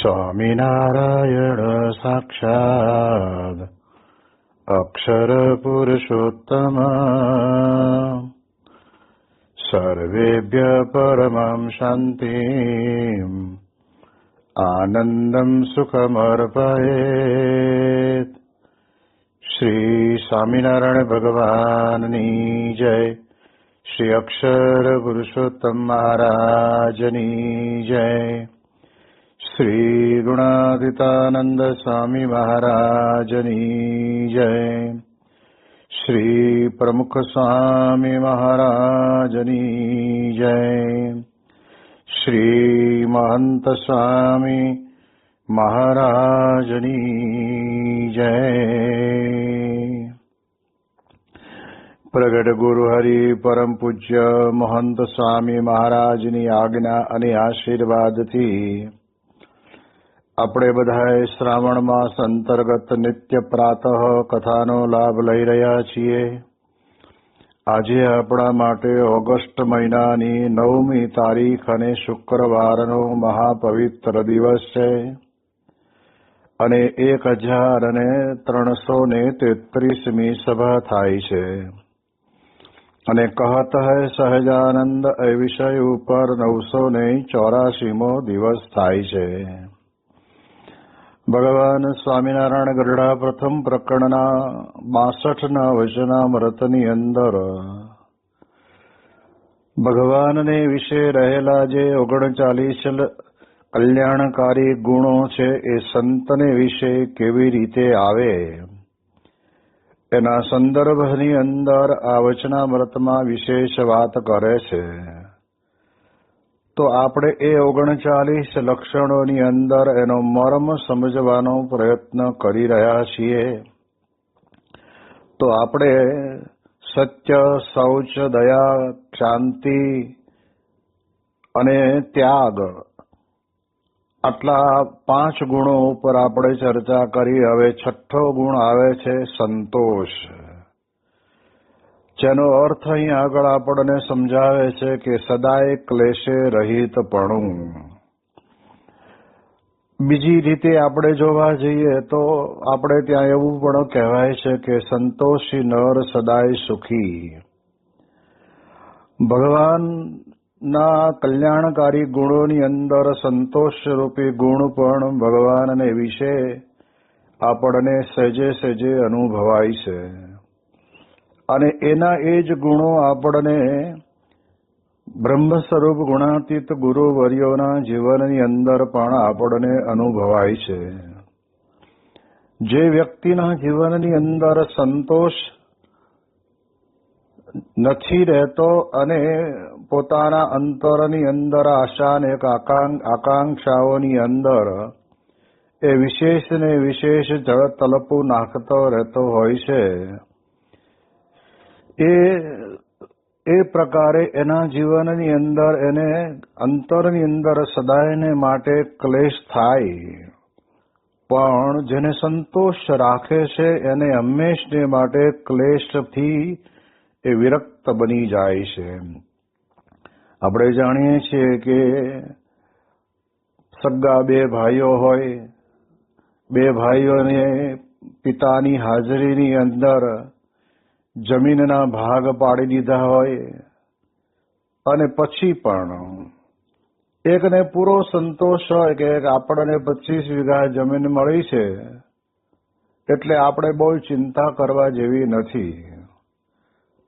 સ્વામિનારાયણ સાક્ષાત અક્ષર પુરુષોત્તમ સર્વેભ્ય પરમં શાંતિમ આનંદમ સુખમર્પયેત. શ્રી સ્વામિનારાયણ ભગવાનની જય. શ્રી અક્ષર પુરુષોત્તમ મહારાજની જય. શ્રી ગુણાતીતાનંદ સ્વામી મહારાજની જય. શ્રી પ્રમુખ સ્વામી મહારાજની જય. શ્રી મહંત સ્વામી મહારાજની જય. પ્રગટ ગુરુ હરિ પરમ પૂજ્ય મહંત સ્વામી મહારાજની આજ્ઞા અને આશીર્વાદથી આપણે બધાએ શ્રાવણ માસ અંતર્ગત નિત્ય પ્રાતઃ કથાનો લાભ લઈ રહ્યા છીએ. આજે આપણા માટે ઓગસ્ટ મહિનાની 9મી તારીખ અને શુક્રવારનો મહાપવિત્ર દિવસ છે અને 1333મી સભા થાય છે અને કહત હૈ સહજાનંદ એ વિષય ઉપર 984મો દિવસ થાય છે. ભગવાન સ્વામિનારાયણ ગરડા પ્રથમ પ્રકરણના 62ના વચનામૃતની અંદર ભગવાનને વિશે રહેલા જે 39 કલ્યાણકારી ગુણો છે એ સંતને વિશે કેવી રીતે આવે એના સંદર્ભની અંદર આ વચનામૃતમાં વિશેષ વાત કરે છે. તો આપણે એ 39 લક્ષણોની અંદર એનો મર્મ સમજવાનો પ્રયત્ન કરી રહ્યા છીએ. તો આપણે સત્ય, શૌચ, દયા, શાંતિ અને ત્યાગ આટલા 5 ગુણો ઉપર આપણે ચર્ચા કરી. હવે 6થો ગુણ આવે છે સંતોષ, જેનો અર્થ અહીં આગળ આપણને સમજાવે છે કે સદાય ક્લેશે રહિતપણું. બીજી રીતે આપણે જોવા જઈએ તો આપણે ત્યાં એવું પણ કહેવાય છે કે સંતોષી નર સદાય સુખી. ભગવાનના કલ્યાણકારી ગુણોની અંદર સંતોષ રૂપી ગુણ પણ ભગવાનને વિશે આપણને સહેજે સહેજે અનુભવાય છે અને એના એ જ ગુણો આપણને બ્રહ્મ સ્વરૂપ ગુણાતીત ગુરુવર્યોના જીવનની અંદર પણ આપણને અનુભવાય છે. જે વ્યક્તિના જીવનની અંદર સંતોષ નથી રહેતો અને પોતાના અંતરની અંદર આશા અને આકાંક્ષાઓની અંદર એ વિશેષ ને વિશેષ જળતલપું નાખતો રહેતો હોય છે, એ પ્રકારે એના જીવનની અંદર એને અંતરની અંદર સદાયને માટે ક્લેશ થાય. પણ જેને સંતોષ રાખે છે એને હંમેશને માટે ક્લેશથી એ વિરક્ત બની જાય છે. આપણે જાણીએ છીએ કે સગા 2 ભાઈઓ હોય, 2 ભાઈઓને પિતાની હાજરીની અંદર જમીનના ભાગ પાડી દીધા હોય અને પછી પણ એકને પૂરો સંતોષ હોય કે આપણને 25 વીઘા જમીન મળી છે એટલે આપણે બહુ ચિંતા કરવા જેવી નથી,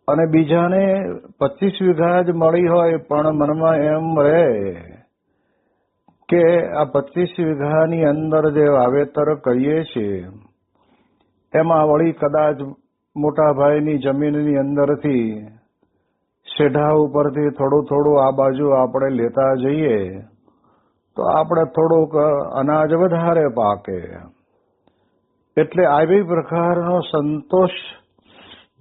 અને બીજાને 25 વીઘા જ મળી હોય પણ મનમાં એમ રહે કે આ 25 વીઘાની અંદર જે વાવેતર કરીએ છીએ એમાં વળી કદાચ મોટા ભાઈની જમીનની અંદરથી શેઢા ઉપરથી થોડું થોડું આ બાજુ આપણે લેતા જઈએ તો આપણે થોડુંક અનાજ વધારે પાકે. એટલે આવી પ્રકારનો સંતોષ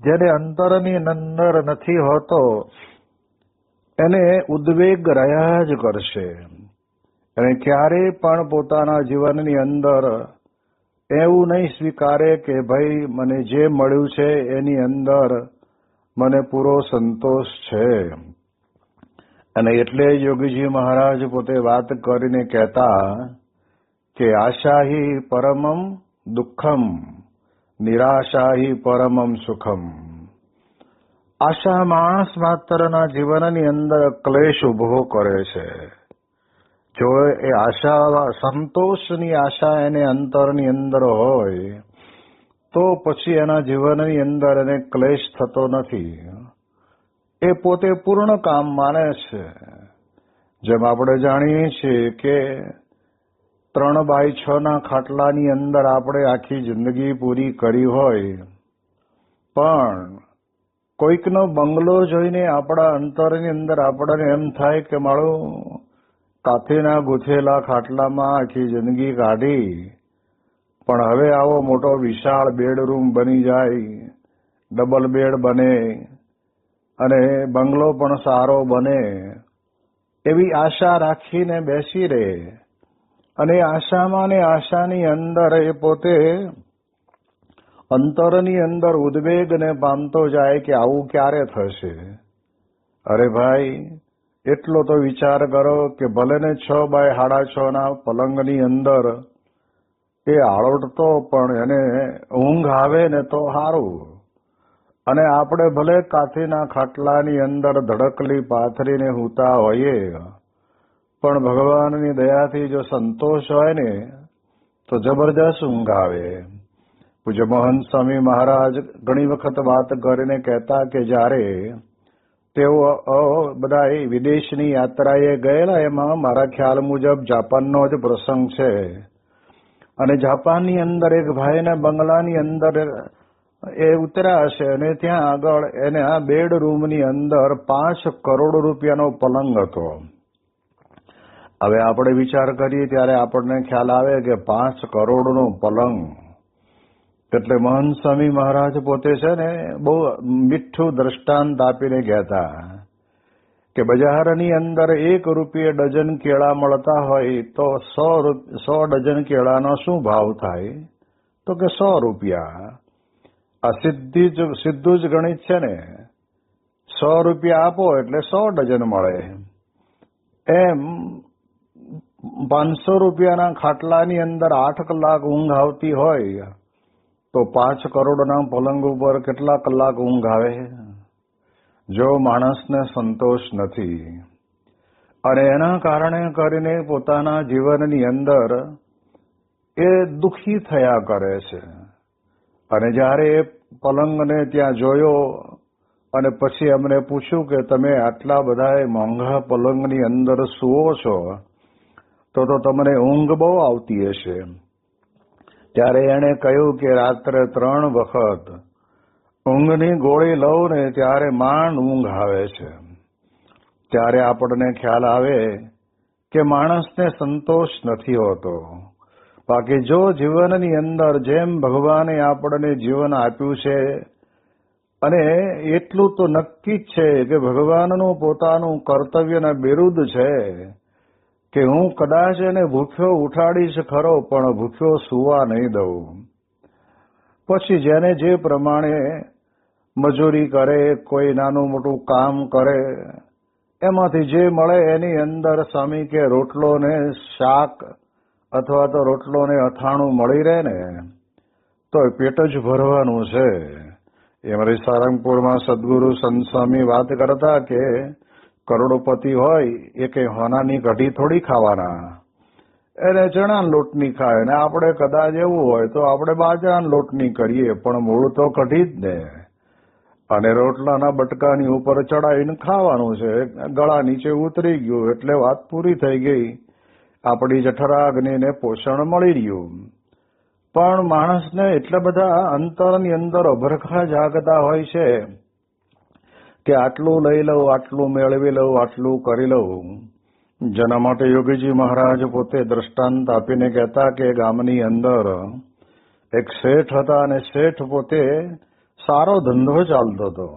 જેને અંતરની અંદર નથી હોતો એને ઉદ્વેગ રહ્યા જ કરશે અને ક્યારેય પણ પોતાના જીવનની અંદર એવું નહીં સ્વીકારે કે ભાઈ મને જે મળ્યું છે એની અંદર મને પૂરો સંતોષ છે. અને એટલે યોગીજી મહારાજ પોતે વાત કરીને કહેતા કે આશા હિ પરમમ દુઃખમ, નિરાશા હિ પરમમ સુખમ. આશા માણસ માત્રના જીવનની અંદર ક્લેશ ઉભો કરે છે. જો એ આશા, સંતોષની આશા એને અંતરની અંદર હોય તો પછી એના જીવનની અંદર એને ક્લેશ થતો નથી. એ પોતે પૂર્ણ કામ માને છે. જેમ આપણે જાણીએ છીએ કે 3x6 ખાટલાની અંદર આપણે આખી જિંદગી પૂરી કરી હોય, પણ કોઈકનો બંગલો જોઈને આપણા અંતરની અંદર આપણને એમ થાય કે મારું કાથીના ગૂંથેલા ખાટલામાં આખી જિંદગી કાઢી, પણ હવે આવો મોટો વિશાળ બેડરૂમ બની જાય, ડબલ બેડ બને અને બંગલો પણ સારો બને, એવી આશા રાખીને બેસી રહે. અને આશામાં ને આશાની અંદર એ પોતે અંતરની અંદર ઉદ્વેગને પામતો જાય કે આવું ક્યારે થશે. અરે ભાઈ, એટલો તો વિચાર કરો કે ભલે ને 6x6 પલંગની અંદર એ આળોટતો પણ એને ઊંઘ આવે ને તો સારું. અને આપણે ભલે કાથીના ખાટલાની અંદર ધડકલી પાથરીને સૂતા હોઈએ, પણ ભગવાનની દયાથી જો સંતોષ હોય ને તો જબરજસ્ત ઊંઘ આવે. પૂજ્ય મહંત સ્વામી મહારાજ ઘણી વખત વાત કરીને કહેતા કે જ્યારે તેઓ બધા વિદેશની યાત્રાએ ગયેલા, એમાં મારા ખ્યાલ મુજબ જાપાનનો જ પ્રસંગ છે, અને જાપાનની અંદર એક ભાઈના બંગલાની અંદર એ ઉતર્યા હશે અને ત્યાં આગળ એને આ બેડરૂમની અંદર 5 કરોડ રૂપિયાનો પલંગ હતો. હવે આપણે વિચાર કરીએ ત્યારે આપણને ખ્યાલ આવે કે 5 કરોડનો પલંગ એટલે મહંત સ્વામી મહારાજ પોતે છે ને બહુ મીઠું દ્રષ્ટાંત આપીને કહેતા કે બજારની અંદર 1 રૂપિયે ડઝન કેળા મળતા હોય તો 100 ડઝન કેળાનો શું ભાવ થાય? તો કે 100 રૂપિયા. આ સીધું જ ગણિત છે ને. 100 રૂપિયા આપો એટલે 100 ડઝન મળે. એમ 500 રૂપિયાના ખાટલાની અંદર 8 કલાક ઊંઘ આવતી હોય તો 5 કરોડના પલંગ ઉપર કેટલા કલાક ઊંઘ આવે? જો માણસને સંતોષ નથી અને એના કારણે કરીને પોતાના જીવનની અંદર એ દુઃખી થયા કરે છે. અને જ્યારે એ પલંગને ત્યાં જોયો અને પછી અમને પૂછ્યું કે તમે આટલા બધા મોંઘા પલંગની અંદર સૂવો છો તો તમને ઊંઘ બહુ આવતી હશે. ત્યારે એણે કહ્યું કે રાત્રે 3 વખત ઊંઘની ગોળી લઉં ને ત્યારે માંડ ઊંઘ આવે છે. ત્યારે આપણને ખ્યાલ આવે કે માણસને સંતોષ નથી હોતો. બાકી જો જીવનની અંદર જેમ ભગવાને આપણને જીવન આપ્યું છે, અને એટલું તો નક્કી જ છે કે ભગવાનનું પોતાનું કર્તવ્યના બિરુદ છે કે હું કદાચ એને ભૂખ્યો ઉઠાડીશ ખરો, પણ ભૂખ્યો સૂવા નહીં દઉં. પછી જેને જે પ્રમાણે મજૂરી કરે, કોઈ નાનું મોટું કામ કરે, એમાંથી જે મળે એની અંદર સ્વામી કે રોટલો ને શાક અથવા તો રોટલો ને અથાણું મળી રહે ને તો પેટ જ ભરવાનું છે. એ મારી સારંગપુરમાં સદગુરુ સંત સ્વામી વાત કરતા કે કરોડોપતિ હોય એ કઈ હોનાની કઢી થોડી ખાવાના, એને ચણા લોટની ખાય ને આપણે કદાચ એવું હોય તો આપણે બાજરાના લોટની કરીએ, પણ મૂળ તો કઢી જ ને. અને રોટલાના બટકાની ઉપર ચડાવીને ખાવાનું છે. ગળા નીચે ઉતરી ગયું એટલે વાત પૂરી થઈ ગઈ, આપણી જઠરાગ્નિને પોષણ મળી રહ્યું. પણ માણસને એટલા બધા અંતરની અંદર અભરખા જાગતા હોય છે કે આટલું લઈ લઉં, આટલું મેળવી લઉં, આટલું કરી લઉં. જેના માટે યોગીજી મહારાજ પોતે દ્રષ્ટાંત આપીને કહેતા કે ગામની અંદર એક શેઠ હતા અને શેઠ પોતે સારો ધંધો ચાલતો હતો,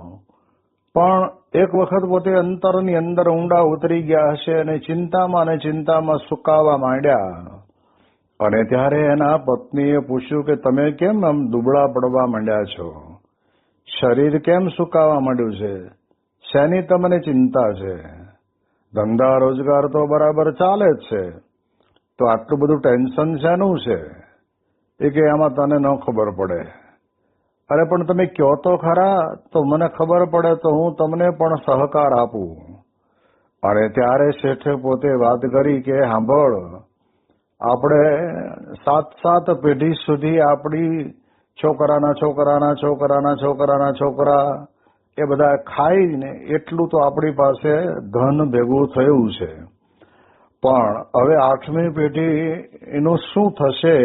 પણ એક વખત પોતે અંતરની અંદર ઊંડા ઉતરી ગયા હશે અને ચિંતામાં સુકાવા માંડ્યા. અને ત્યારે એના પત્નીએ પૂછ્યું કે તમે કેમ આમ દુબળા પડવા માંડ્યા છો? શરીર કેમ સુકાવા માંડ્યું છે? શેની તમને ચિંતા છે? ધંધા રોજગાર તો બરાબર ચાલે જ છે, તો આટલું બધું ટેન્શન શેનું છે? એ કે આમાં તને ન ખબર પડે. અરે પણ તમે કહો તો ખરા, તો મને ખબર પડે તો હું તમને પણ સહકાર આપું. અને ત્યારે શેઠે પોતે વાત કરી કે સાંભળ, આપણે 7 પેઢી સુધી આપણી છોકરા એ બધા ખાઈને એટલું તો આપણી પાસે ધન ભેગું થયું છે. પણ હવે 8મી પેઢી એનું શું થશે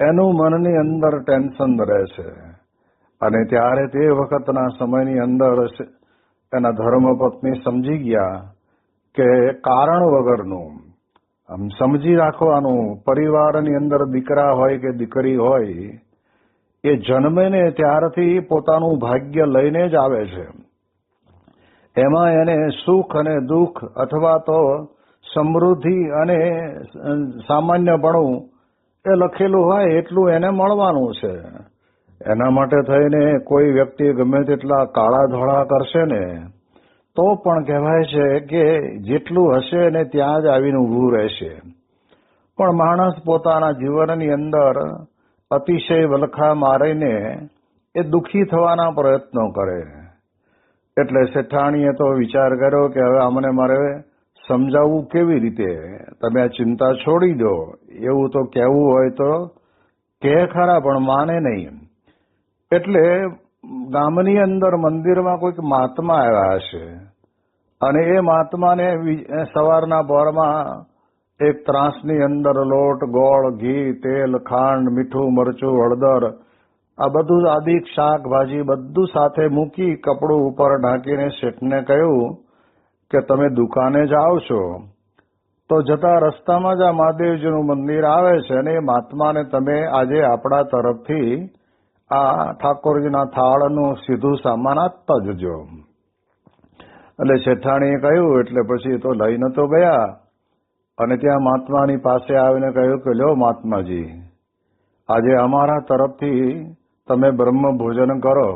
એનું મનની અંદર ટેન્શન રહે છે. અને ત્યારે તે વખતના સમયની અંદર એના ધર્મપત્ની સમજી ગયા કે કારણ વગરનું, આમ સમજી રાખવાનું, પરિવારની અંદર દીકરા હોય કે દીકરી હોય, એ જન્મે ને ત્યારથી પોતાનું ભાગ્ય લઈને જ આવે છે. એમાં એને સુખ અને દુઃખ અથવા તો સમૃદ્ધિ અને સામાન્યપણું એ લખેલું હોય એટલું એને મળવાનું છે. એના માટે થઈને કોઈ વ્યક્તિ ગમે તેટલા કાળા ધોળા કરશે ને તો પણ કહેવાય છે કે જેટલું હશે ને ત્યાં જ આવીને ઊભું રહેશે. પણ માણસ પોતાના જીવનની અંદર અતિશય વલખા મારીને એ દુઃખી થવાના પ્રયત્નો કરે. એટલે શેઠાણીએ તો વિચાર કર્યો કે હવે અમને મારે સમજાવવું કેવી રીતે? તમે આ ચિંતા છોડી દો, એવું તો કહેવું હોય તો કે ખરા, પણ માને નહીં. એટલે ગામની અંદર મંદિરમાં કોઈક મહાત્મા આવ્યા હશે અને એ મહાત્માને સવારના પહોરમાં એક ત્રાસની અંદર લોટ, ગોળ, ઘી, તેલ, ખાંડ, મીઠું, મરચું, હળદર, આ બધું આદિક શાકભાજી બધું સાથે મૂકી કપડું ઉપર ઢાંકીને શેઠને કહ્યું કે તમે દુકાને જાઓ છો તો જતા રસ્તામાં જ આ મહાદેવજીનું મંદિર આવે છે અને એ મહાત્માને તમે આજે આપણા તરફથી આ ઠાકોરજીના થાળનું સીધું સામાન આપતા જજો. એટલે શેઠાણીએ કહ્યું એટલે પછી તો લઈને તો ગયા અને ત્યાં મહાત્માની પાસે આવીને કહ્યું કે લ્યો મહાત્માજી, આજે અમારા તરફથી તમે બ્રહ્મ ભોજન કરો.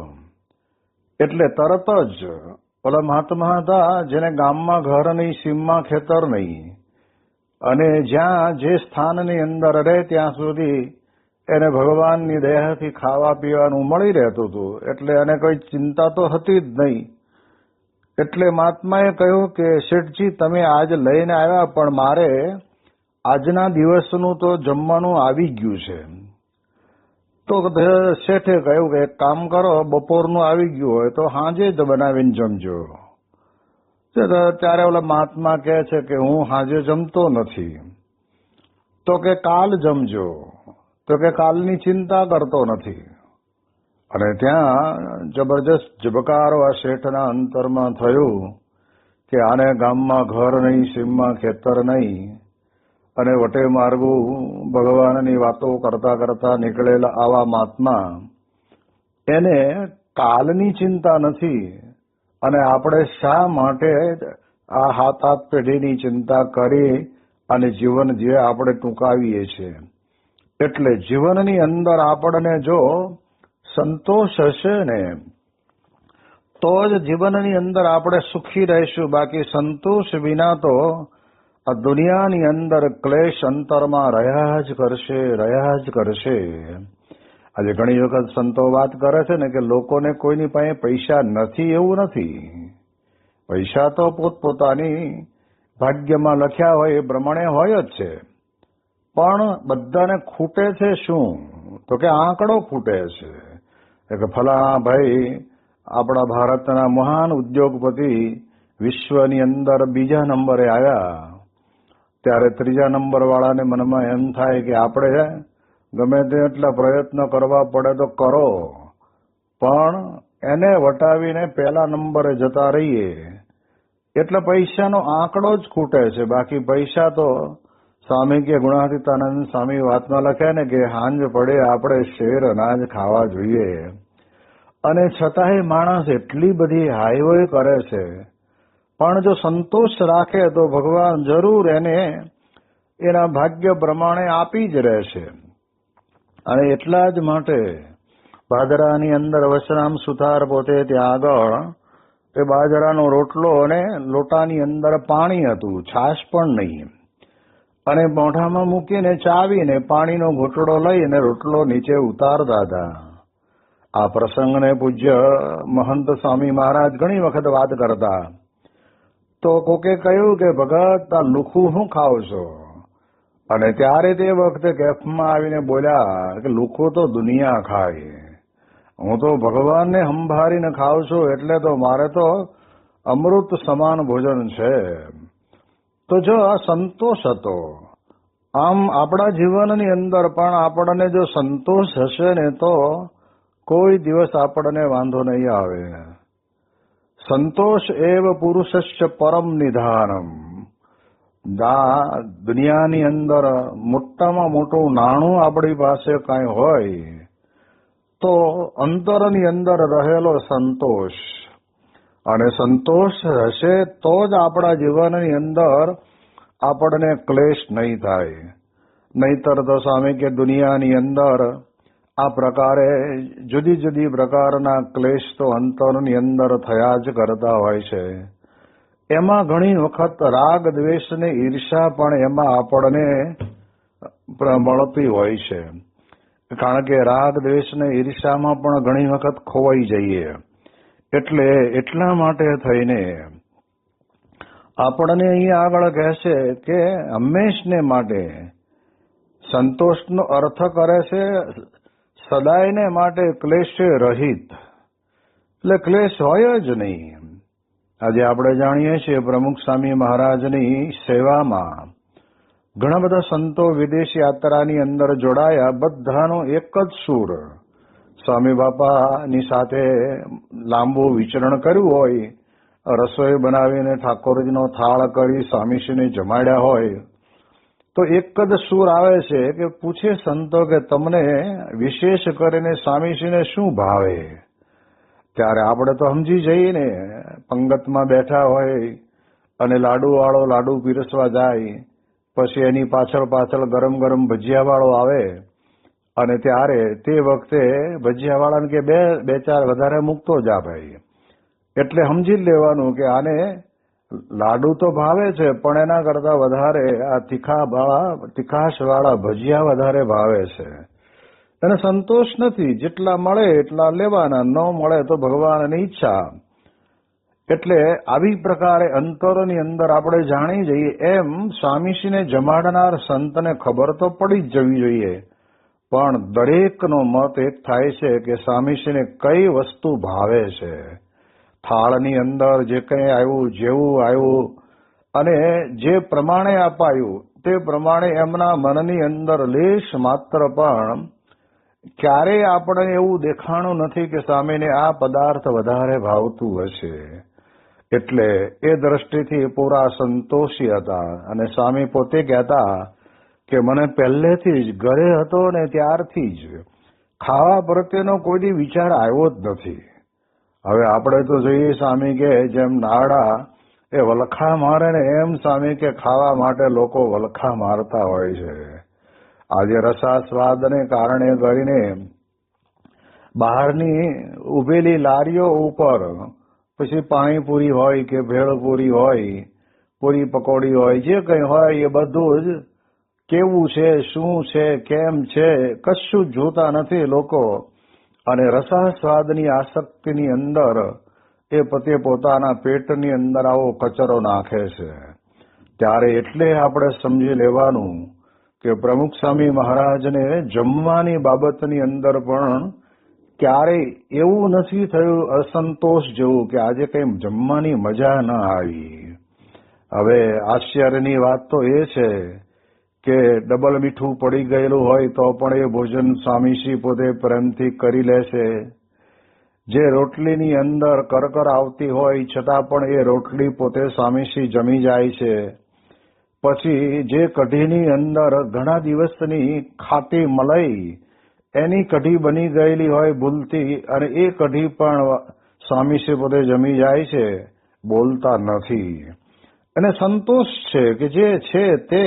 એટલે તરત જ ઓલા મહાત્મા હતા જેને ગામમાં ઘર નહીં, સીમમાં ખેતર નહીં, અને જ્યાં જે સ્થાનની અંદર રહે ત્યાં સુધી એને ભગવાનની દયાથી ખાવા પીવાનું મળી રહેતું હતું. એટલે એને કોઈ ચિંતા તો હતી જ નહીં. એટલે મહાત્માએ કહ્યું કે શેઠજી તમે આજ લઈને આવ્યા, પણ મારે આજના દિવસનું તો જમવાનું આવી ગયું છે. તો શેઠે કહ્યું કે એક કામ કરો, બપોરનું આવી ગયું હોય તો સાંજે જ બનાવીને જમજો. ત્યારે ઓલા મહાત્મા કહે છે કે હું સાંજે જમતો નથી. તો કે કાલ જમજો. તો કે કાલની ચિંતા કરતો નથી. અને ત્યાં જબરજસ્ત ઝબકારો આ શેઠના અંતરમાં થયું કે આને ગામમાં ઘર નહીં, સીમમાં ખેતર નહીં, અને વટે માર્ગું ભગવાનની વાતો કરતા કરતા નીકળેલા આવા મહાત્મા, એને કાલની ચિંતા નથી. અને આપણે શા માટે આ 7 પેઢીની ચિંતા કરી અને જીવન જે આપણે ટૂંકાવીએ છીએ? એટલે જીવનની અંદર આપણને જો સંતોષ હશે ને તો જ જીવનની અંદર આપણે સુખી રહીશું. બાકી સંતોષ વિના તો આ દુનિયાની અંદર ક્લેશ અંતરમાં રહ્યા જ કરશે. આજે ઘણી વખત સંતો વાત કરે છે ને કે લોકોને કોઈની પાસે પૈસા નથી એવું નથી. પૈસા તો પોતપોતાની ભાગ્યમાં લખ્યા હોય એ પ્રમાણે હોય જ છે. પણ બધાને ખૂટે છે શું? તો કે આંકડો ખૂટે છે. કે ફલાણા ભાઈ આપણા ભારતના મહાન ઉદ્યોગપતિ વિશ્વની અંદર બીજા નંબરે આવ્યા, ત્યારે 3જા નંબર વાળાને મનમાં એમ થાય કે આપણે ગમે તેટલા પ્રયત્ન કરવા પડે તો કરો, પણ એને વટાવીને પહેલા નંબરે જતા રહીએ. એટલે પૈસાનો આંકડો જ ખૂટે છે. બાકી પૈસા તો સ્વામી કે ગુણાતીતાનંદ સ્વામી વાતમાં લખ્યા ને કે હાંજ પડે આપણે શેર અનાજ ખાવા જોઈએ. અને છતાંય માણસ એટલી બધી હાઈવે કરે છે, પણ જો સંતોષ રાખે તો ભગવાન જરૂર એને એના ભાગ્ય પ્રમાણે આપી જ રહેશે. અને એટલા જ માટે બાજરાની અંદર વસરામ સુથાર પોતે ત્યાં આગળ એ બાજરાનો રોટલો અને લોટાની અંદર પાણી હતું, છાશ પણ નહીં. અને મોઢામાં મૂકીને ચાવીને પાણીનો ઘૂંટડો લઈને રોટલો નીચે ઉતારતા હતા. આ પ્રસંગને પૂજ્ય મહંત સ્વામી મહારાજ ઘણી વખત વાત કરતા. તો કોકે કહ્યું કે ભગત આ લુખું શું ખાવ છો? અને ત્યારે તે વખતે કેફમાં આવીને બોલ્યા કે લુખું તો દુનિયા ખાય, હું તો ભગવાનને સંભાળીને ખાઉં છું, એટલે તો મારે તો અમૃત સમાન ભોજન છે. તો જો આ સંતોષ હતો. આમ આપણા જીવનની અંદર પણ આપણને જો સંતોષ હશે ને તો કોઈ દિવસ આપણને વાંધો નહીં આવે. સંતોષ એવ પુરુષસ્ય પરમ નિધાનમ. દુનિયાની અંદર મોટામાં મોટું નાણું આપણી પાસે કાંઈ હોય તો અંતરની અંદર રહેલો સંતોષ. અને સંતોષ હશે તો જ આપણા જીવનની અંદર આપણને ક્લેશ નહીં થાય. નહીતર તો સ્વામી કે દુનિયાની અંદર આ પ્રકારે જુદી જુદી પ્રકારના ક્લેશ તો અંતરની અંદર થયા જ કરતા હોય છે. એમાં ઘણી વખત રાગ દ્વેષ ને ઈર્ષા પણ એમાં આપણને મળતી હોય છે. કારણ કે રાગ દ્વેષ ને ઈર્ષામાં પણ ઘણી વખત ખોવાઈ જઈએ. એટલે એટલા માટે થઈને આપણને અહીંયા આગળ કહેશે કે હંમેશને માટે સંતોષનો અર્થ કરે છે સદાયને માટે ક્લેશ રહિત. એટલે ક્લેશ હોય જ નહીં. આજે આપણે જાણીએ છીએ પ્રમુખ સ્વામી મહારાજની સેવામાં ઘણા બધા સંતો વિદેશ યાત્રાની અંદર જોડાયા. બધાનો એક જ સૂર. સ્વામી બાપાની સાથે લાંબુ વિચરણ કર્યું હોય, રસોઈ બનાવીને ઠાકોરજીનો થાળ કરી સ્વામીશ્રીને જમાડ્યા હોય તો એક જ સૂર આવે છે કે પૂછે સંતો કે તમને વિશેષ કરીને સ્વામીશ્રીને શું ભાવે? ત્યારે આપણે તો સમજી જઈએ ને. પંગતમાં બેઠા હોય અને લાડુવાળો લાડુ પીરસવા જાય, પછી એની પાછળ પાછળ ગરમ ગરમ ભજીયાવાળો આવે અને ત્યારે તે વખતે ભજીયાવાળાને કે બે ચાર વધારે મૂકતો જા ભાઈ. એટલે સમજી લેવાનું કે આને લાડુ તો ભાવે છે પણ એના કરતા વધારે આ તીખાશવાળા ભજીયા વધારે ભાવે છે. એને સંતોષ નથી. જેટલા મળે એટલા લેવાના, ન મળે તો ભગવાનની ઈચ્છા. એટલે આવી પ્રકારે અંતરની અંદર આપણે જાણી જઈએ. એમ સ્વામીશ્રીને જમાડનાર સંતને ખબર તો પડી જ જવી જોઈએ, પણ દરેકનો મત એક થાય છે કે સ્વામીશ્રીને કઈ વસ્તુ ભાવે છે. થાળની અંદર જે કંઈ આવ્યું, જેવું આવ્યું અને જે પ્રમાણે અપાયું તે પ્રમાણે એમના મનની અંદર લેશ માત્ર પણ ક્યારેય આપણે એવું દેખાણું નથી કે સ્વામીને આ પદાર્થ વધારે ભાવતું હશે. એટલે એ દ્રષ્ટિથી પૂરા સંતોષી હતા. અને સ્વામી પોતે કહેતા કે મને પહેલેથી જ ઘરે હતો ને ત્યારથી જ ખાવા પ્રત્યેનો કોઈ વિચાર આવ્યો જ નથી. હવે આપણે તો જોઈએ સ્વામી કે જેમ નાડા એ વલખા મારે ને એમ સ્વામી કે ખાવા માટે લોકો વલખા મારતા હોય છે. આજે રસાસ્વાદને કારણે કરીને બહારની ઉભેલી લારીઓ ઉપર પછી પાણીપુરી હોય કે ભેળપુરી હોય, પૂરી પકોડી હોય, જે કંઈ હોય એ બધું જ કેવું છે, શું છે, કેમ છે, કશું જ જોતા નથી લોકો. અને રસાસ્વાદની આસક્તિની અંદર એ પોતાના પેટની અંદર આવો કચરો નાખે છે. ત્યારે એટલે આપણે સમજી લેવાનું કે પ્રમુખ સ્વામી મહારાજને જમવાની બાબતની અંદર પણ ક્યારેય એવું નથી થયું અસંતોષ જેવું કે આજે કંઈ જમવાની મજા ન આવી. હવે આશ્ચર્યની વાત તો એ છે કે ડબલ મીઠું પડી ગયેલું હોય તો પણ એ ભોજન સ્વામીશ્રી પોતે પ્રેમથી કરી લે છે. જે રોટલીની અંદર કરકર આવતી હોય છતાં પણ એ રોટલી પોતે સ્વામીશ્રી જમી જાય છે. પછી જે કઢીની અંદર ઘણા દિવસની ખાટી મલાઈ એની કઢી બની ગયેલી હોય ભૂલથી, અને એ કઢી પણ સ્વામીશ્રી પોતે જમી જાય છે, બોલતા નથી. અને સંતોષ છે કે જે છે તે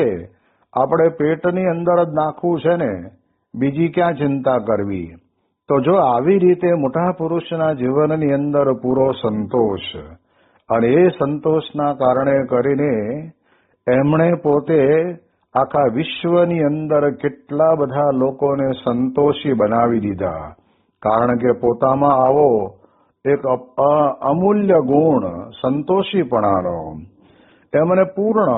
આપણે પેટની અંદર જ નાખવું છે ને, બીજી ક્યાં ચિંતા કરવી. તો જો આવી રીતે મોટા પુરુષના જીવનની અંદર પૂરો સંતોષ, અને એ સંતોષના કારણે કરીને એમણે પોતે આખા વિશ્વની અંદર કેટલા બધા લોકોને સંતોષી બનાવી દીધા. કારણ કે પોતામાં આવો એક અમૂલ્ય ગુણ સંતોષીપણાનો, એમને પૂર્ણ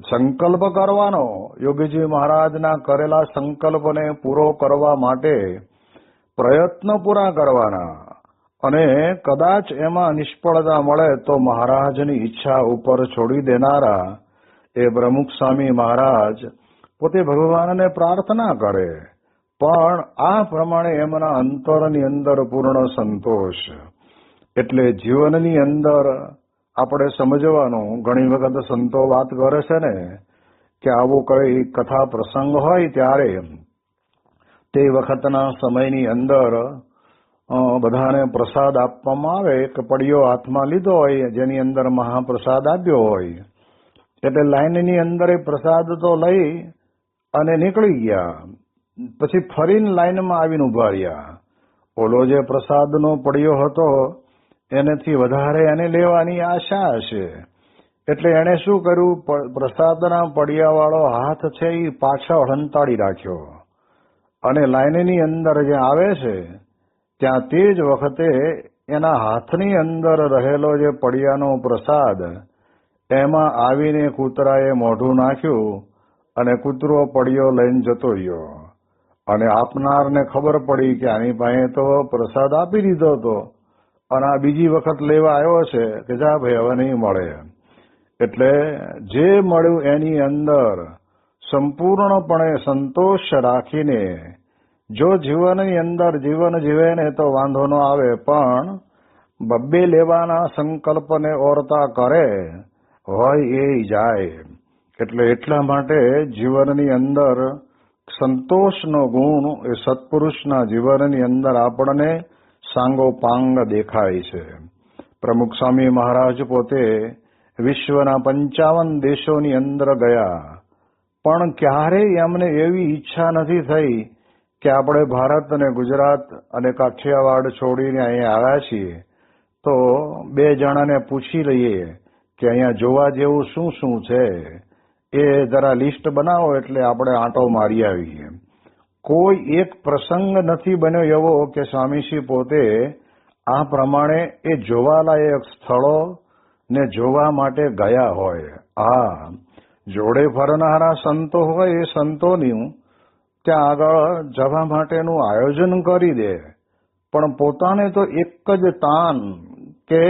સંકલ્પ કરવાનો, યોગીજી મહારાજના કરેલા સંકલ્પને પૂરો કરવા માટે પ્રયત્ન પૂરા કરવાના, અને કદાચ એમાં નિષ્ફળતા મળે તો મહારાજની ઈચ્છા ઉપર છોડી દેનારા એ પ્રમુખ સ્વામી મહારાજ પોતે ભગવાનને પ્રાર્થના કરે, પણ આ પ્રમાણે એમના અંતરની અંદર પૂર્ણ સંતોષ. એટલે જીવનની અંદર આપણે સમજવાનું, ઘણી વખત સંતો વાત કરે છે ને કે આવો કઈ કથા પ્રસંગ હોય ત્યારે તે વખતના સમયની અંદર બધાને પ્રસાદ આપવામાં આવે. એક પડિયો હાથમાં લીધો હોય જેની અંદર મહાપ્રસાદ આપ્યો હોય, એટલે લાઈનની અંદર એ પ્રસાદ તો લઈ અને નીકળી ગયા, પછી ફરીને લાઈનમાં આવીને ઉભા રહ્યા. ઓલો જે પ્રસાદનો પડિયો હતો એનેથી વધારે એને લેવાની આશા હશે, એટલે એને શું કર્યું, પ્રસાદના પડિયાવાળો હાથ છે એ પાછળ હંતાડી રાખ્યો, અને લાઈનની અંદર જે આવે છે ત્યાં તે જ વખતે એના હાથની અંદર રહેલો જે પડિયાનો પ્રસાદ એમાં આવીને કૂતરાએ મોઢું નાખ્યું, અને કૂતરો પડિયો લઈને જતો રહ્યો. અને આપનારને ખબર પડી કે આની પાસે તો પ્રસાદ આપી દીધો હતો, અને આ બીજી વખત લેવા આવ્યો છે કે જા ભાઈ હવે નહીં મળે. એટલે જે મળ્યું એની અંદર સંપૂર્ણપણે સંતોષ રાખીને જો જીવનની અંદર જીવન જીવે ને તો વાંધો ન આવે, પણ બબ્બે લેવાના સંકલ્પને ઓરતા કરે હોય એ જાય. એટલે એટલા માટે જીવનની અંદર સંતોષનો ગુણ એ સત્પુરુષના જીવનની અંદર આપણને સાંગોપાંગ દેખાય છે. પ્રમુખ સ્વામી મહારાજ પોતે વિશ્વના 55 દેશોની અંદર ગયા, પણ ક્યારેય એમને એવી ઈચ્છા નથી થઈ કે આપણે ભારત અને ગુજરાત અને કાઠિયાવાડ છોડીને અહીંયા આવ્યા છીએ તો 2 જણાને પૂછી લઈએ કે અહીંયા જોવા જેવું શું શું છે, એ જરા લિસ્ટ બનાવો એટલે આપણે આંટો મારી આવીએ. કોઈ એક પ્રસંગ નથી બન્યો એવો કે સ્વામીશ્રી પોતે આ પ્રમાણે એ જોવાલાયક સ્થળો ને જોવા માટે ગયા હોય. હા, જોડે ફરનારા સંતો હોય એ સંતોનું ત્યાં આગળ જવા માટેનું આયોજન કરી દે, પણ પોતાને તો એક જ તાન કે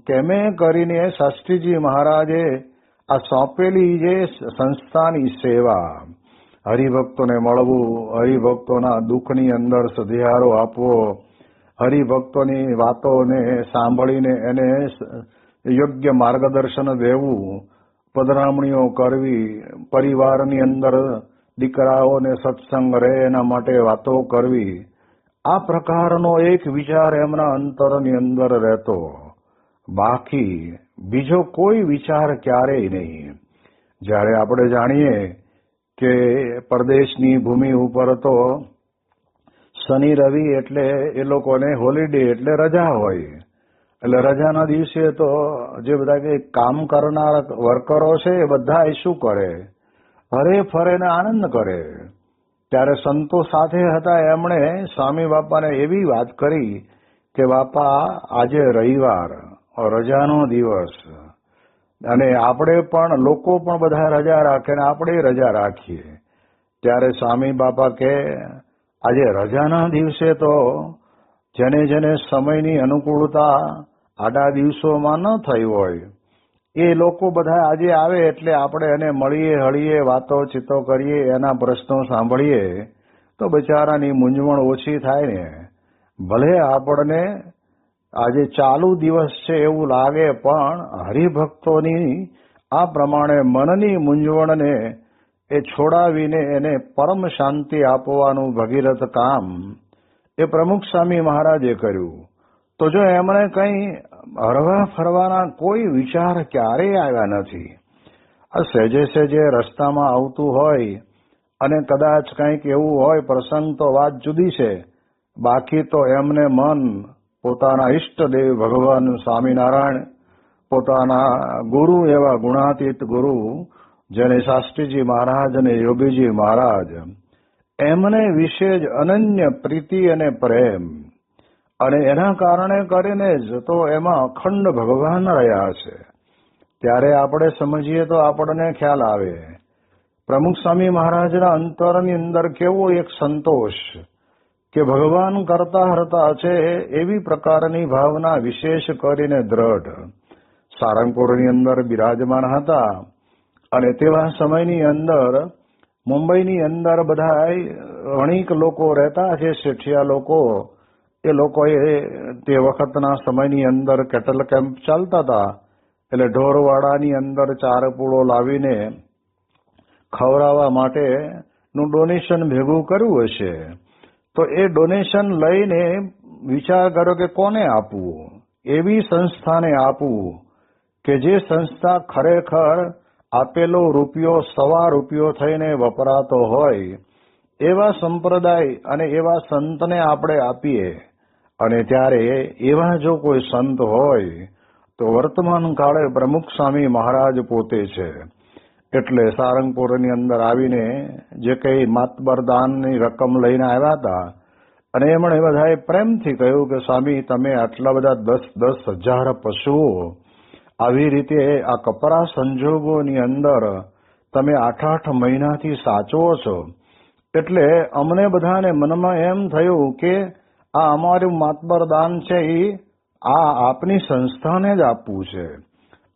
કેમે કરીને શાસ્ત્રીજી મહારાજે આ સોંપેલી જે સંસ્થાની સેવા, હરિભક્તોને મળવું, હરિભક્તોના દુઃખની અંદર સધિયારો આપવો, હરિભક્તોની વાતોને સાંભળીને એને યોગ્ય માર્ગદર્શન દેવું, પધરામણીઓ કરવી, પરિવારની અંદર દીકરાઓને સત્સંગ રહે એના માટે વાતો કરવી, આ પ્રકારનો એક વિચાર એમના અંતરની અંદર રહેતો, બાકી બીજો કોઈ વિચાર ક્યારેય નહીં. જ્યારે આપણે જાણીએ કે પરદેશની ભૂમિ ઉપર તો શનિ રવિ એટલે એ લોકોને હોલિડે એટલે રજા હોય, એટલે રજાના દિવસે તો જે બધા કે કામ કરનાર વર્કરો છે એ બધા શું કરે, હરે ફરે ને આનંદ કરે. ત્યારે સંતો સાથે હતા, એમણે સ્વામી બાપાને એવી વાત કરી કે બાપા આજે રવિવાર, રજાનો દિવસ, અને આપણે પણ લોકો પણ બધા રજા રાખે ને આપણે રજા રાખીએ. ત્યારે સ્વામી બાપા કે આજે રજાના દિવસે તો જેને જેને સમયની અનુકૂળતા આડા દિવસોમાં ન થઈ હોય એ લોકો બધા આજે આવે એટલે આપણે એને મળીએ, હળીએ, વાતો ચીતો કરીએ, એના પ્રશ્નો સાંભળીએ તો બિચારાની મૂંઝવણ ઓછી થાય ને. ભલે આપણને આજે ચાલુ દિવસ છે એવું લાગે, પણ હરિભક્તોની આ પ્રમાણે મનની મૂંઝવણને એ છોડાવીને એને પરમ શાંતિ આપવાનું ભગીરથ કામ એ પ્રમુખ સ્વામી મહારાજે કર્યું. તો જો એમણે કંઈ હરવા ફરવાના કોઈ વિચાર ક્યારેય આવ્યા નથી. આ સહેજે સહેજે રસ્તામાં આવતું હોય અને કદાચ કંઈક એવું હોય પ્રસંગ તો વાત જુદી છે, બાકી તો એમને મન પોતાના ઈષ્ટદેવ ભગવાન સ્વામિનારાયણ, પોતાના ગુરુ એવા ગુણાતીત ગુરુ જેને શાસ્ત્રીજી મહારાજ અને યોગીજી મહારાજ એમને વિશે જ અનન્ય પ્રીતિ અને પ્રેમ, અને એના કારણે કરીને જ તો એમાં અખંડ ભગવાન રહ્યા છે. ત્યારે આપણે સમજીએ તો આપણને ખ્યાલ આવે પ્રમુખ સ્વામી મહારાજના અંતરની અંદર કેવો એક સંતોષ કે ભગવાન કરતા હરતા છે એવી પ્રકારની ભાવના વિશેષ કરીને દ્રઢ સારંગપુરની અંદર બિરાજમાન હતા. અને તેવા સમયની અંદર મુંબઈની અંદર બધા વણિક લોકો રહેતા છે, શેઠિયા લોકો, એ લોકોએ તે વખતના સમયની અંદર કેટલ કેમ્પ ચાલતા હતા. એટલે ઢોરવાડાની અંદર ચાર પૂળો લાવીને ખવડાવવા માટેનું ડોનેશન ભેગું કર્યું હશે. તો એ ડોનેશન લઈને વિચાર કર્યો કે કોને આપવું, એવી સંસ્થાને આપવું કે જે સંસ્થા ખરેખર આપેલો રૂપિયો ₹1.25 થઈને વપરાતો હોય એવા સંપ્રદાય અને એવા સંતને આપણે આપીએ. અને ત્યારે એવા જો કોઈ સંત હોય તો વર્તમાન કાળે પ્રમુખ સ્વામી મહારાજ પોતે છે. એટલે સારંગપુરની અંદર આવીને જે કંઈ માતબર દાનની રકમ લઈને આવ્યા હતા અને એમણે બધાએ પ્રેમથી કહ્યું કે સ્વામી તમે આટલા બધા 10,000 પશુઓ આવી રીતે આ કપરા સંજોગોની અંદર તમે 8 મહિનાથી સાચવો છો, એટલે અમને બધાને મનમાં એમ થયું કે આ અમારું માતબર દાન છે એ આ આપની સંસ્થાને જ આપવું છે.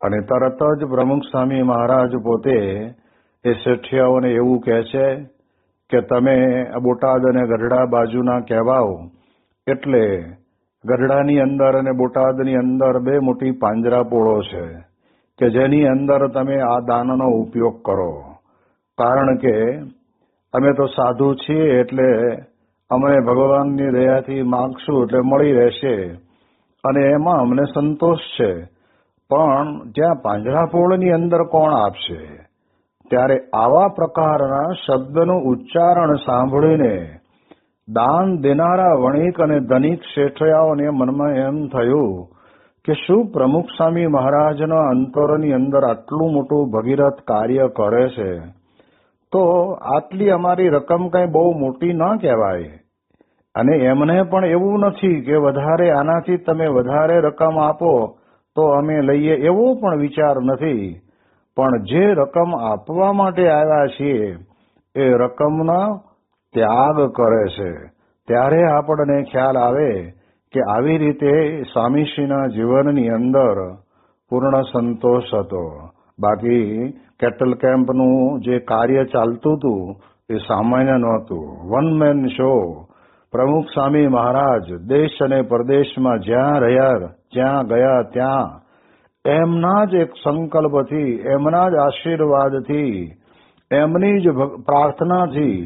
અને તરત જ પ્રમુખ સ્વામી મહારાજ પોતે એ શેઠિયાઓને એવું કહે છે કે તમે બોટાદ અને ગઢડા બાજુના કહેવાઓ, એટલે ગઢડાની અંદર અને બોટાદની અંદર 2 મોટી પાંજરાપોળો છે કે જેની અંદર તમે આ દાનનો ઉપયોગ કરો. કારણ કે અમે તો સાધુ છીએ એટલે અમે ભગવાનની દયાથી માગશું એટલે મળી રહેશે અને એમાં અમને સંતોષ છે. પણ જ્યાં પાંજરાપોળની અંદર કોણ આપશે? ત્યારે આવા પ્રકારના શબ્દનું ઉચ્ચારણ સાંભળીને દાન દેનારા વણિક અને ધનિક શેઠિયાઓને મનમાં એમ થયું કે શું પ્રમુખ સ્વામી મહારાજના અંતરની અંદર આટલું મોટું ભગીરથ કાર્ય કરે છે, તો આટલી અમારી રકમ કઈ બહુ મોટી ન કહેવાય. અને એમને પણ એવું નથી કે વધારે આનાથી તમે વધારે રકમ આપો તો અમે લઈએ, એવો પણ વિચાર નથી. પણ જે રકમ આપવા માટે આવ્યા છીએ એ રકમનો ત્યાગ કરે છે. ત્યારે આપણને ખ્યાલ આવે કે આવી રીતે સ્વામીશ્રીના જીવનની અંદર પૂર્ણ સંતોષ હતો. બાકી કેટલ કેમ્પનું જે કાર્ય ચાલતું હતું એ સામાન્ય નહોતું. One man show. પ્રમુખ સ્વામી મહારાજ દેશ અને પરદેશમાં જ્યાં રહ્યા જ્યાં ગયા ત્યાં એમના જ એક સંકલ્પથી, એમના જ આશીર્વાદથી, એમની જ પ્રાર્થનાથી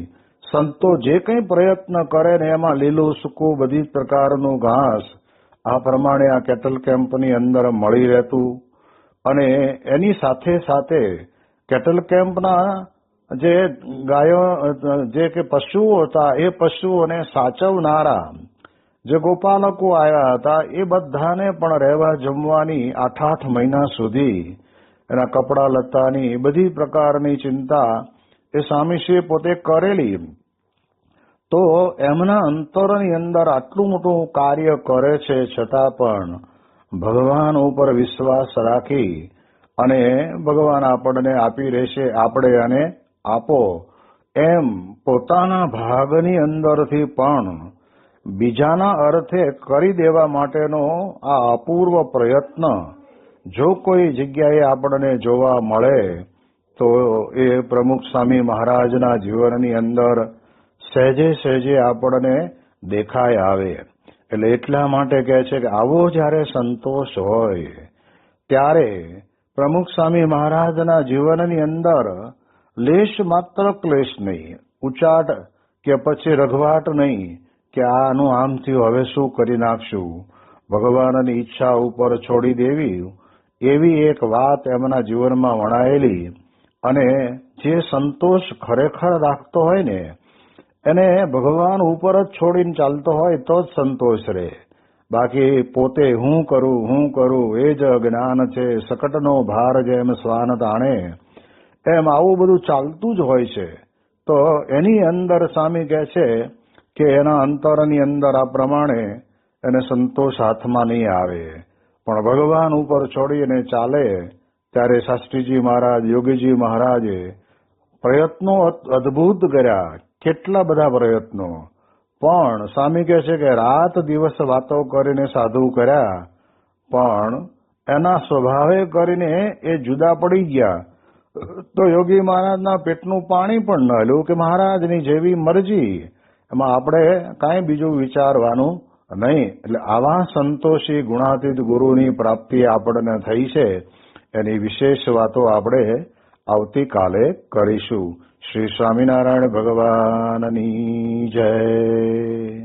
સંતો જે કંઈ પ્રયત્ન કરે ને એમાં લીલું સૂકું બધી પ્રકારનું ઘાસ આ પ્રમાણે આ કેટલ કેમ્પની અંદર મળી રહેતું. અને એની સાથે સાથે કેટલ કેમ્પના જે ગાયો જે કે પશુઓ હતા એ પશુઓને સાચવનારા જે ગોપાલકો આવ્યા હતા એ બધાને પણ રહેવા જમવાની 8 મહિના સુધી એના કપડા લત્તાની બધી પ્રકારની ચિંતા એ સ્વામીશ્રીએ પોતે કરેલી. તો એમના અંતરની અંદર આટલું મોટું કાર્ય કરે છે છતાં પણ ભગવાન ઉપર વિશ્વાસ રાખી અને ભગવાન આપણને આપી રહેશે, આપણે અને આપો એમ પોતાના ભાગની અંદરથી પણ બીજાના અર્થે કરી દેવા માટેનો આ અપૂર્વ પ્રયત્ન જો કોઈ જગ્યાએ આપણને જોવા મળે તો એ પ્રમુખ સ્વામી મહારાજના જીવનની અંદર સહેજે સહેજે આપણને દેખાય આવે. એટલે એટલા માટે કહે છે કે આવો જ્યારે સંતોષ હોય ત્યારે પ્રમુખ સ્વામી મહારાજના જીવનની અંદર લેશ માત્ર ક્લેશ નહીં, ઉચાટ કે પછી રઘવાટ નહીં કે આનું આમ થયું હવે શું કરી નાખશું, ભગવાનની ઈચ્છા ઉપર છોડી દેવી, એવી એક વાત એમના જીવનમાં વણાયેલી. અને જે સંતોષ ખરેખર રાખતો હોય ને એને ભગવાન ઉપર જ છોડીને ચાલતો હોય તો જ સંતોષ રહે. બાકી પોતે હું કરું એ જ અજ્ઞાન છે, સકટનો ભાર જેમ શ્વાન તાણે એમ આવું બધું ચાલતું જ હોય છે. તો એની અંદર સ્વામી કહે છે કે એના અંતરની અંદર આ પ્રમાણે એને સંતોષ હાથમાં નહીં આવે, પણ ભગવાન ઉપર છોડીને ચાલે. ત્યારે શાસ્ત્રીજી મહારાજ, યોગીજી મહારાજે પ્રયત્નો અદભુત કર્યા, કેટલા બધા પ્રયત્નો. પણ સ્વામી કહે છે કે રાત દિવસ વાતો કરીને સાધુ કર્યા, પણ એના સ્વભાવે કરીને એ જુદા પડી ગયા. તો યોગી મહારાજના પેટનું પાણી પણ ન હલ્યું કે મહારાજની જેવી મરજી, એમાં આપણે કાંઈ બીજું વિચારવાનું નહીં. એટલે આવા સંતોષી ગુણાતીત ગુરુની પ્રાપ્તિ આપણને થઈ છે, એની વિશેષ વાતો આપણે આવતીકાલે કરીશું. શ્રી સ્વામિનારાયણ ભગવાનની જય.